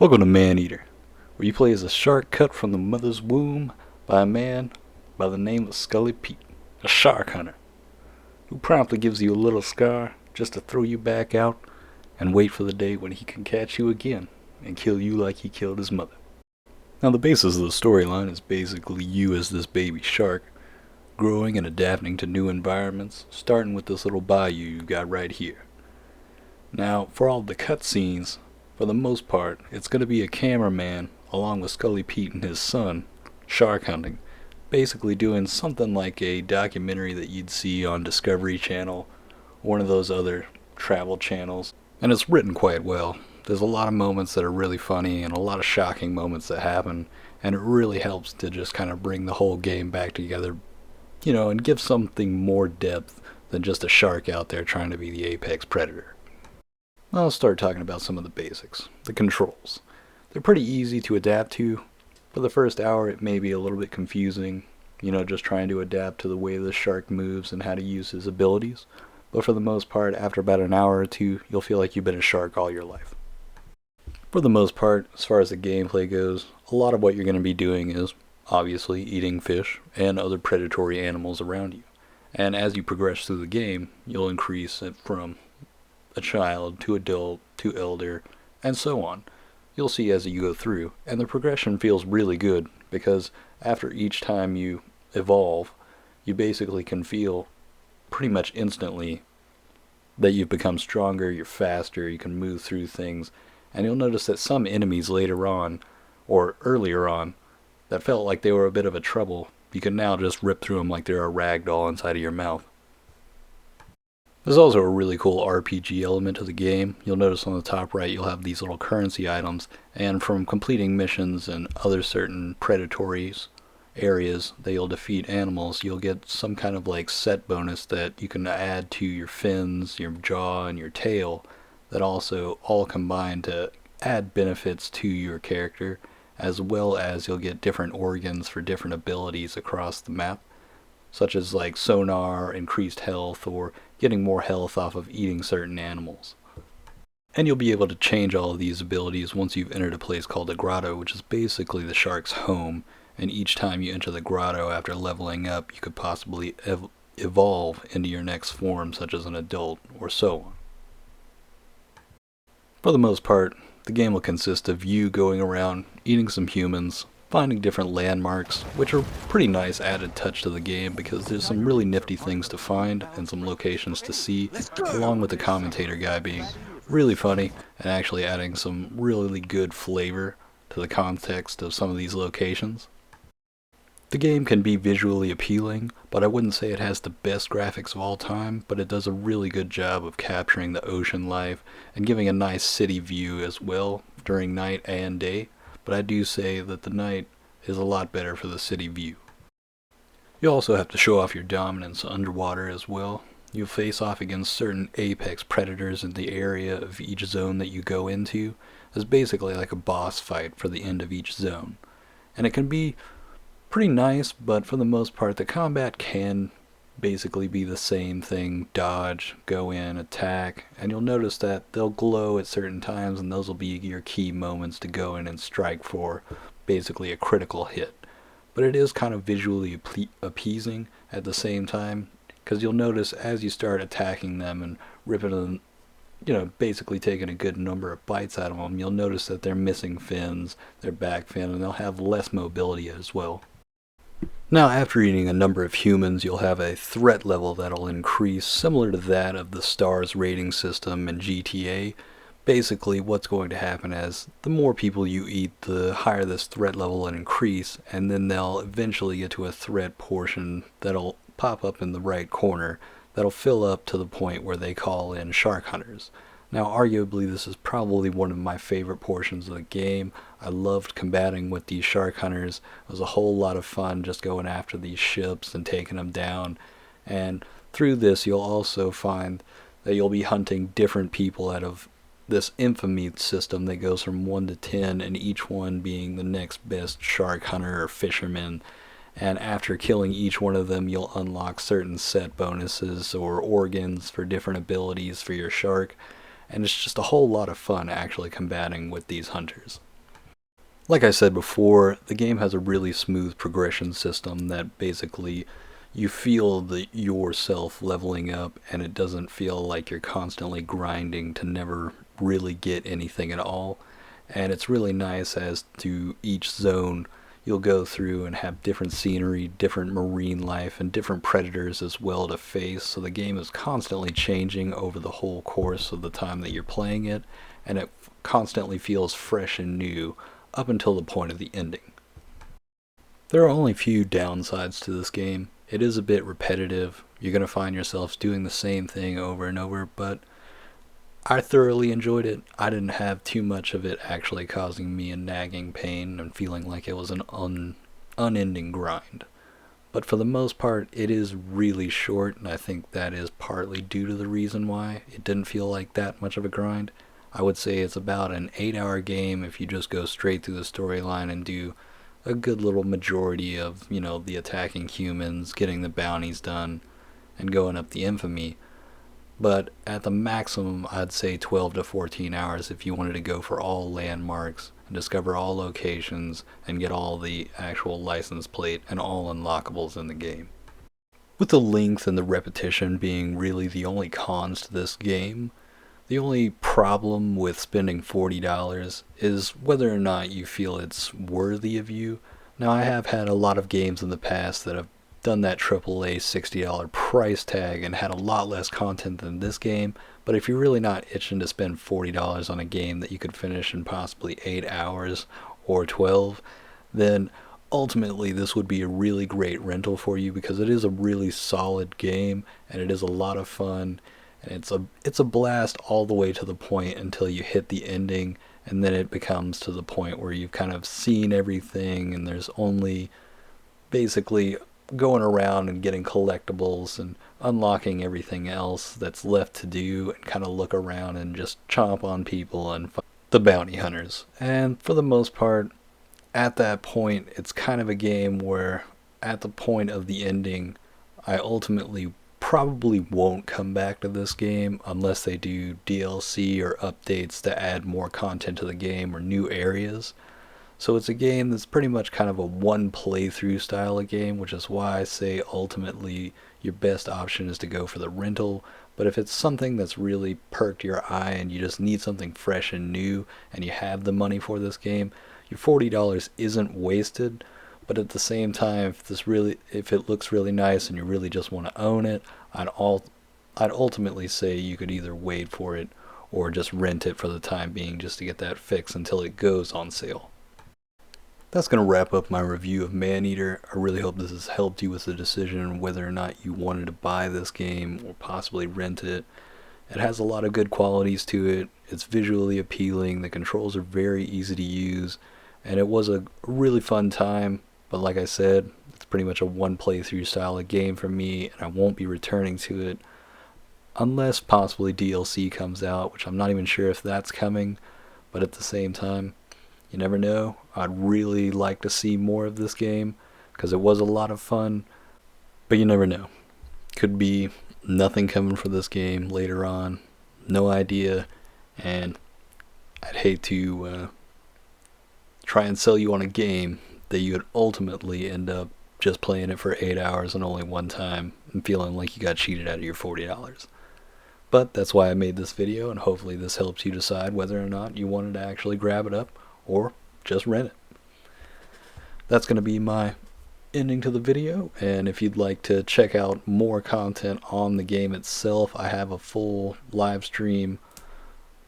Welcome to Maneater, where you play as a shark cut from the mother's womb by a man by the name of Scully Pete, a shark hunter, who promptly gives you a little scar just to throw you back out and wait for the day when he can catch you again and kill you like he killed his mother. Now the basis of the storyline is basically you as this baby shark, growing and adapting to new environments, starting with this little bayou you got right here. Now, for all the cutscenes, for the most part, it's going to be a cameraman along with Scully Pete and his son, shark hunting, basically doing something like a documentary that you'd see on Discovery Channel, one of those other travel channels. And it's written quite well. There's a lot of moments that are really funny and a lot of shocking moments that happen, and it really helps to just kind of bring the whole game back together, and give something more depth than just a shark out there trying to be the apex predator. I'll start talking about some of the basics. The controls. They're pretty easy to adapt to. For the first hour it may be a little bit confusing, just trying to adapt to the way the shark moves and how to use his abilities. But for the most part, after about an hour or two, you'll feel like you've been a shark all your life. For the most part, as far as the gameplay goes, a lot of what you're going to be doing is, obviously, eating fish and other predatory animals around you. And as you progress through the game, you'll increase it from a child to adult to elder and so on. You'll see as you go through, and the progression feels really good because after each time you evolve, you basically can feel pretty much instantly that you've become stronger, you're faster, you can move through things, and you'll notice that some enemies later on or earlier on that felt like they were a bit of a trouble, you can now just rip through them like they're a rag doll inside of your mouth. There's also a really cool RPG element to the game. You'll notice on the top right you'll have these little currency items, and from completing missions and other certain predatory areas that you'll defeat animals, you'll get some kind of like set bonus that you can add to your fins, your jaw, and your tail that also all combine to add benefits to your character, as well as you'll get different organs for different abilities across the map, such as like sonar, increased health, or getting more health off of eating certain animals. And you'll be able to change all of these abilities once you've entered a place called a grotto, which is basically the shark's home, and each time you enter the grotto after leveling up, you could possibly evolve into your next form, such as an adult, or so on. For the most part, the game will consist of you going around, eating some humans, finding different landmarks, which are pretty nice added touch to the game because there's some really nifty things to find and some locations to see, along with the commentator guy being really funny and actually adding some really good flavor to the context of some of these locations. The game can be visually appealing, but I wouldn't say it has the best graphics of all time, but it does a really good job of capturing the ocean life and giving a nice city view as well during night and day. But I do say that the night is a lot better for the city view. You also have to show off your dominance underwater as well. You'll face off against certain apex predators in the area of each zone that you go into. It's basically like a boss fight for the end of each zone. And it can be pretty nice, but for the most part the combat can basically be the same thing: dodge, go in, attack, and you'll notice that they'll glow at certain times, and those will be your key moments to go in and strike for basically a critical hit. But it is kind of visually appeasing at the same time, because you'll notice as you start attacking them and ripping them, basically taking a good number of bites out of them, you'll notice that they're missing fins, their back fin, and they'll have less mobility as well. Now, after eating a number of humans, you'll have a threat level that'll increase, similar to that of the STARS rating system in GTA. Basically, what's going to happen is the more people you eat, the higher this threat level will increase, and then they'll eventually get to a threat portion that'll pop up in the right corner that'll fill up to the point where they call in shark hunters. Now, arguably, this is probably one of my favorite portions of the game. I loved combating with these shark hunters. It was a whole lot of fun just going after these ships and taking them down. And through this, you'll also find that you'll be hunting different people out of this infamy system that goes from 1 to 10, and each one being the next best shark hunter or fisherman. And after killing each one of them, you'll unlock certain set bonuses or organs for different abilities for your shark. And it's just a whole lot of fun actually combating with these hunters. Like I said before, the game has a really smooth progression system that basically you feel yourself leveling up, and it doesn't feel like you're constantly grinding to never really get anything at all. And it's really nice as to each zone you'll go through and have different scenery, different marine life, and different predators as well to face. So the game is constantly changing over the whole course of the time that you're playing it, and it constantly feels fresh and new up until the point of the ending. There are only few downsides to this game. It is a bit repetitive. You're going to find yourselves doing the same thing over and over, but I thoroughly enjoyed it. I didn't have too much of it actually causing me a nagging pain and feeling like it was an unending grind. But for the most part, it is really short, and I think that is partly due to the reason why it didn't feel like that much of a grind. I would say it's about an 8-hour game if you just go straight through the storyline and do a good little majority of, the attacking humans, getting the bounties done, and going up the infamy. But at the maximum, I'd say 12 to 14 hours if you wanted to go for all landmarks and discover all locations and get all the actual license plate and all unlockables in the game. With the length and the repetition being really the only cons to this game, the only problem with spending $40 is whether or not you feel it's worthy of you. Now, I have had a lot of games in the past that have done that AAA $60 price tag and had a lot less content than this game, but if you're really not itching to spend $40 on a game that you could finish in possibly 8 hours or 12, then ultimately this would be a really great rental for you because it is a really solid game and it is a lot of fun, and it's a blast all the way to the point until you hit the ending, and then it becomes to the point where you've kind of seen everything and there's only basically going around and getting collectibles and unlocking everything else that's left to do, and kind of look around and just chomp on people and find the bounty hunters. And for the most part, at that point, it's kind of a game where at the point of the ending, I ultimately probably won't come back to this game unless they do DLC or updates to add more content to the game or new areas. So it's a game that's pretty much kind of a one playthrough style of game, which is why I say ultimately your best option is to go for the rental. But if it's something that's really perked your eye and you just need something fresh and new and you have the money for this game, your $40 isn't wasted. But at the same time, if it looks really nice and you really just want to own it, I'd ultimately say you could either wait for it or just rent it for the time being just to get that fix until it goes on sale. That's going to wrap up my review of Maneater. I really hope this has helped you with the decision whether or not you wanted to buy this game or possibly rent it. It has a lot of good qualities to it. It's visually appealing. The controls are very easy to use. And it was a really fun time. But like I said, it's pretty much a one playthrough style of game for me, and I won't be returning to it unless possibly DLC comes out, which I'm not even sure if that's coming. But at the same time, you never know. I'd really like to see more of this game because it was a lot of fun, but you never know. Could be nothing coming for this game later on. No idea, and I'd hate to try and sell you on a game that you would ultimately end up just playing it for 8 hours and only one time and feeling like you got cheated out of your $40. But that's why I made this video, and hopefully this helps you decide whether or not you wanted to actually grab it up or just rent it. That's going to be my ending to the video, and if you'd like to check out more content on the game itself, I have a full live stream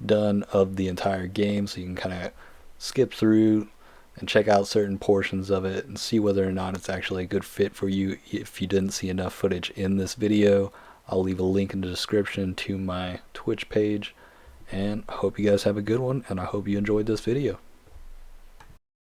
done of the entire game, so you can kind of skip through and check out certain portions of it and see whether or not it's actually a good fit for you if you didn't see enough footage in this video. I'll leave a link in the description to my Twitch page, and I hope you guys have a good one, and I hope you enjoyed this video.